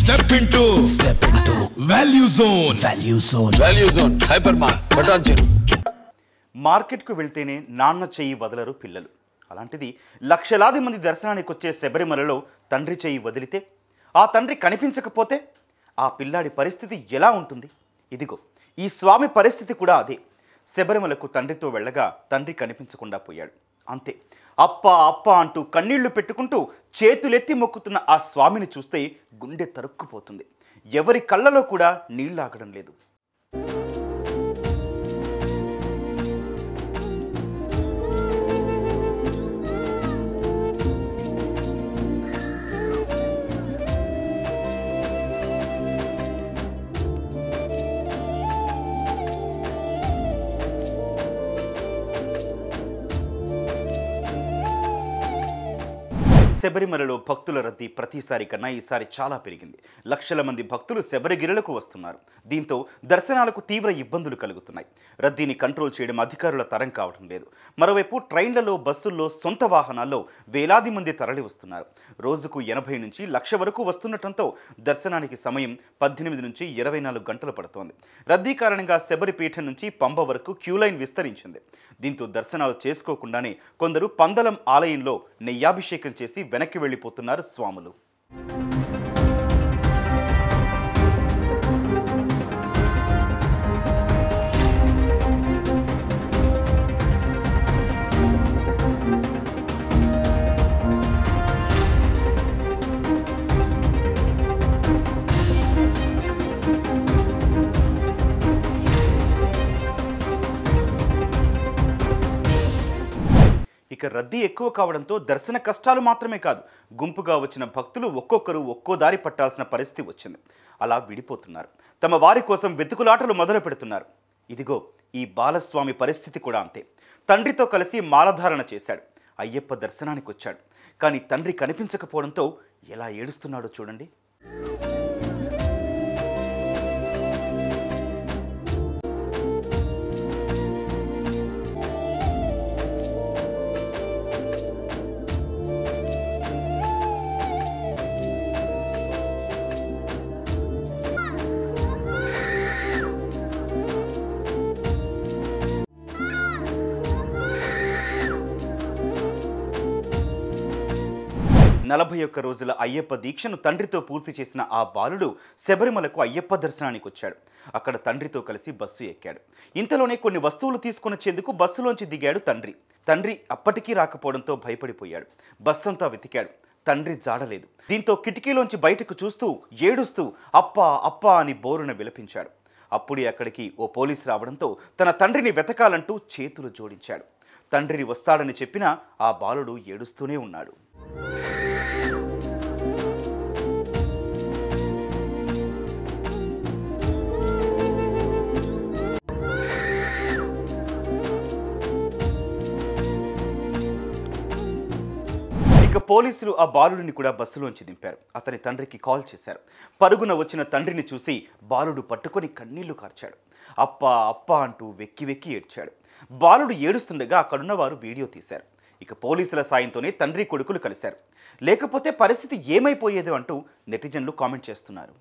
Step into Value Zone. Value Zone. Hypermart. Button. మార్కెట్కు వెళ్తేనే నాన్న చెయ్యి వదలరు పిల్లలు. అలాంటిది లక్షలాది మంది దర్శనానికి వచ్చే శబరిమలలో తండ్రి చెయ్యి వదిలితే, ఆ తండ్రి కనిపించకపోతే ఆ పిల్లాడి పరిస్థితి ఎలా ఉంటుంది? ఇదిగో ఈ స్వామి పరిస్థితి కూడా అదే. శబరిమలకు తండ్రితో వెళ్ళగా తండ్రి కనిపించకుండా పోయాడు. అంతే, అప్ప అప్ప అంటూ కన్నీళ్లు పెట్టుకుంటూ చేతులెత్తి మొక్కుతున్న ఆ స్వామిని చూస్తే గుండె తరుక్కుపోతుంది. ఎవరి కళ్ళలో కూడా నీళ్లాగడం లేదు. శబరిమలలో భక్తుల రద్దీ ప్రతిసారి కన్నా ఈసారి చాలా పెరిగింది. లక్షల మంది భక్తులు శబరిగిరులకు వస్తున్నారు. దీంతో దర్శనాలకు తీవ్ర ఇబ్బందులు కలుగుతున్నాయి. రద్దీని కంట్రోల్ చేయడం అధికారుల తరం కావడం లేదు. మరోవైపు ట్రైన్లలో, బస్సుల్లో, సొంత వాహనాల్లో వేలాది మంది తరలి వస్తున్నారు. రోజుకు 80 నుంచి 1,00,000 వరకు వస్తుండటంతో దర్శనానికి సమయం 18 నుంచి 24 గంటలు పడుతోంది. రద్దీ కారణంగా శబరిపీఠం నుంచి పంబ వరకు క్యూలైన్ విస్తరించింది. దీంతో దర్శనాలు చేసుకోకుండానే కొందరు పందలం ఆలయంలో నెయ్యాభిషేకం చేసి వెనక్కి వెళ్ళిపోతున్నారు స్వాములు. ఇక రద్దీ ఎక్కువ కావడంతో దర్శన కష్టాలు మాత్రమే కాదు, గుంపుగా వచ్చిన భక్తులు ఒక్కొక్కరు ఒక్కో దారి పట్టాల్సిన పరిస్థితి వచ్చింది. అలా విడిపోతున్నారు. తమ వారి కోసం వెతుకులాటలు మొదలు పెడుతున్నారు. ఇదిగో ఈ బాలస్వామి పరిస్థితి కూడా అంతే. తండ్రితో కలిసి మాలధారణ చేశాడు. అయ్యప్ప దర్శనానికి వచ్చాడు. కానీ తండ్రి కనిపించకపోవడంతో ఎలా ఏడుస్తున్నాడో చూడండి. నలభై 41 రోజుల అయ్యప్ప దీక్షను తండ్రితో పూర్తి చేసిన ఆ బాలుడు శబరిమలకు అయ్యప్ప దర్శనానికి వచ్చాడు. అక్కడ తండ్రితో కలిసి బస్సు ఎక్కాడు. ఇంతలోనే కొన్ని వస్తువులు తీసుకొనిచ్చేందుకు బస్సులోంచి దిగాడు తండ్రి. తండ్రి అప్పటికీ రాకపోవడంతో భయపడిపోయాడు. బస్సంతా వెతికాడు. తండ్రి జాడలేదు. దీంతో కిటికీలోంచి బయటకు చూస్తూ ఏడుస్తూ అప్పా అప్పా అని బోరున విలపించాడు. అప్పుడే అక్కడికి ఓ పోలీసు రావడంతో తన తండ్రిని వెతకాలంటూ చేతులు జోడించాడు. తండ్రిని వస్తాడని చెప్పినా ఆ బాలుడు ఏడుస్తూనే ఉన్నాడు. ఇక పోలీసులు ఆ బాలుడిని కూడా బస్సులోంచి దింపారు. అతని తండ్రికి కాల్ చేశారు. పరుగున వచ్చిన తండ్రిని చూసి బాలుడు పట్టుకొని కన్నీళ్లు కార్చాడు. అప్పా అప్పా అంటూ వెక్కి వెక్కి ఏడ్చాడు. బాలుడు ఏడుస్తుండగా అక్కడున్న వారు వీడియో తీశారు. ఇక పోలీసుల సాయంతోనే తండ్రి కొడుకులు కలిశారు. లేకపోతే పరిస్థితి ఏమైపోయేదో అంటూ నెటిజన్లు కామెంట్ చేస్తున్నారు.